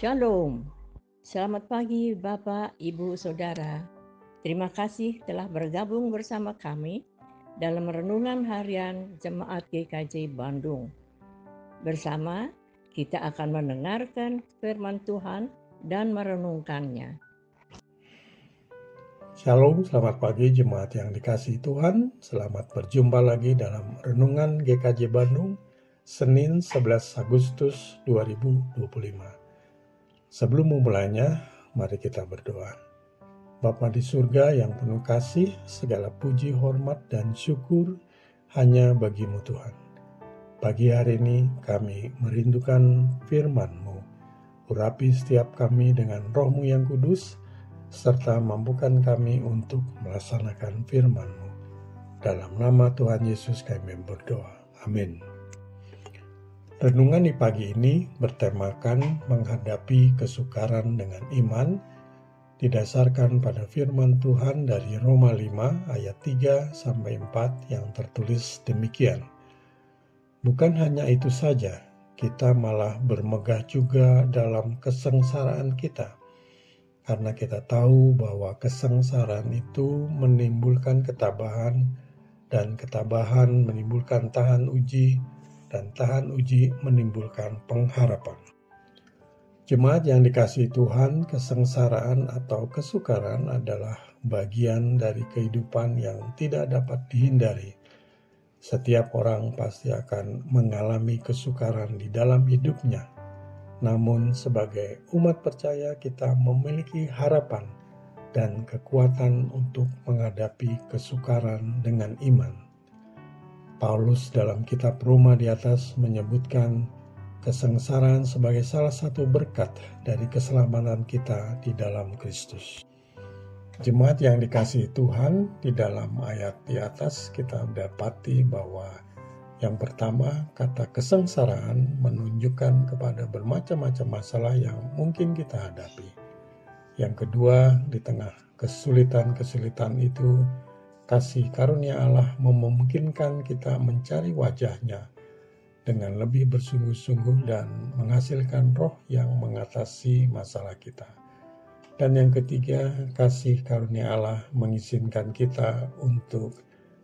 Shalom. Selamat pagi Bapak, Ibu, Saudara. Terima kasih telah bergabung bersama kami dalam renungan harian Jemaat GKJ Bandung. Bersama kita akan mendengarkan firman Tuhan dan merenungkannya. Shalom, selamat pagi jemaat yang dikasihi Tuhan. Selamat berjumpa lagi dalam Renungan GKJ Bandung, Senin 11 Agustus 2025. Sebelum memulainya, mari kita berdoa. Bapa di surga yang penuh kasih, segala puji, hormat, dan syukur hanya bagi-Mu Tuhan. Pagi hari ini kami merindukan firman-Mu. Urapi setiap kami dengan Roh-Mu yang kudus, serta mampukan kami untuk melaksanakan firman-Mu. Dalam nama Tuhan Yesus kami berdoa. Amin. Renungan di pagi ini bertemakan menghadapi kesukaran dengan iman, didasarkan pada firman Tuhan dari Roma 5 ayat 3-4 yang tertulis demikian. Bukan hanya itu saja, kita malah bermegah juga dalam kesengsaraan kita. Karena kita tahu bahwa kesengsaraan itu menimbulkan ketabahan, dan ketabahan menimbulkan tahan uji, dan tahan uji menimbulkan pengharapan. Jemaat yang dikasihi Tuhan, kesengsaraan atau kesukaran adalah bagian dari kehidupan yang tidak dapat dihindari. Setiap orang pasti akan mengalami kesukaran di dalam hidupnya. Namun sebagai umat percaya kita memiliki harapan dan kekuatan untuk menghadapi kesukaran dengan iman. Paulus dalam kitab Roma di atas menyebutkan kesengsaraan sebagai salah satu berkat dari keselamatan kita di dalam Kristus. Jemaat yang dikasihi Tuhan, di dalam ayat di atas kita dapati bahwa yang pertama, kata kesengsaraan menunjukkan kepada bermacam-macam masalah yang mungkin kita hadapi. Yang kedua, di tengah kesulitan-kesulitan itu, kasih karunia Allah memungkinkan kita mencari wajahnya dengan lebih bersungguh-sungguh dan menghasilkan roh yang mengatasi masalah kita. Dan yang ketiga, kasih karunia Allah mengizinkan kita untuk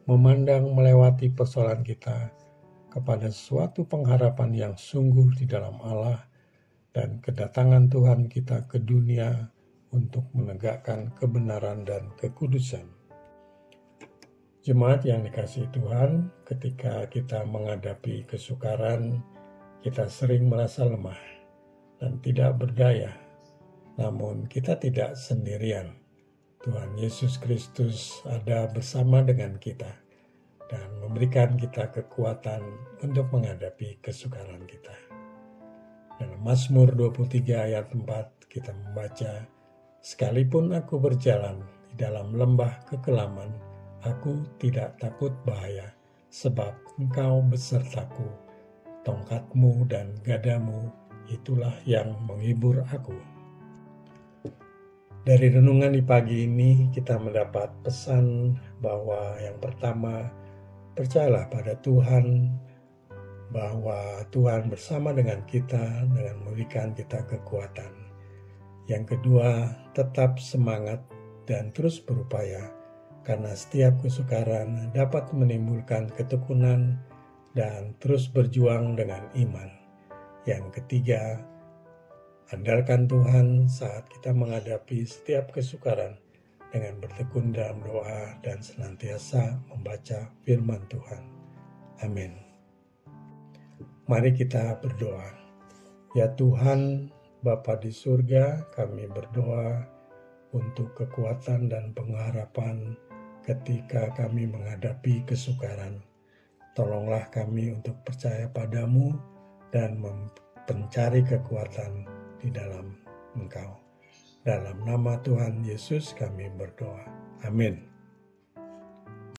memandang melewati persoalan kita kepada suatu pengharapan yang sungguh di dalam Allah dan kedatangan Tuhan kita ke dunia untuk menegakkan kebenaran dan kekudusan. Jemaat yang dikasihi Tuhan, ketika kita menghadapi kesukaran, kita sering merasa lemah dan tidak berdaya. Namun kita tidak sendirian. Tuhan Yesus Kristus ada bersama dengan kita dan memberikan kita kekuatan untuk menghadapi kesukaran kita. Dalam Mazmur 23 ayat 4 kita membaca, "Sekalipun aku berjalan di dalam lembah kekelaman, aku tidak takut bahaya, sebab Engkau besertaku. Tongkatmu dan gadamu, itulah yang menghibur aku." Dari renungan di pagi ini kita mendapat pesan bahwa yang pertama, percayalah pada Tuhan, bahwa Tuhan bersama dengan kita dengan memberikan kita kekuatan. Yang kedua, tetap semangat dan terus berupaya, karena setiap kesukaran dapat menimbulkan ketekunan dan terus berjuang dengan iman. Yang ketiga, andalkan Tuhan saat kita menghadapi setiap kesukaran dengan bertekun dalam doa dan senantiasa membaca firman Tuhan. Amin. Mari kita berdoa. Ya Tuhan, Bapa di surga, kami berdoa untuk kekuatan dan pengharapan ketika kami menghadapi kesukaran. Tolonglah kami untuk percaya padamu dan mencari kekuatan di dalam Engkau. Dalam nama Tuhan Yesus kami berdoa. Amin.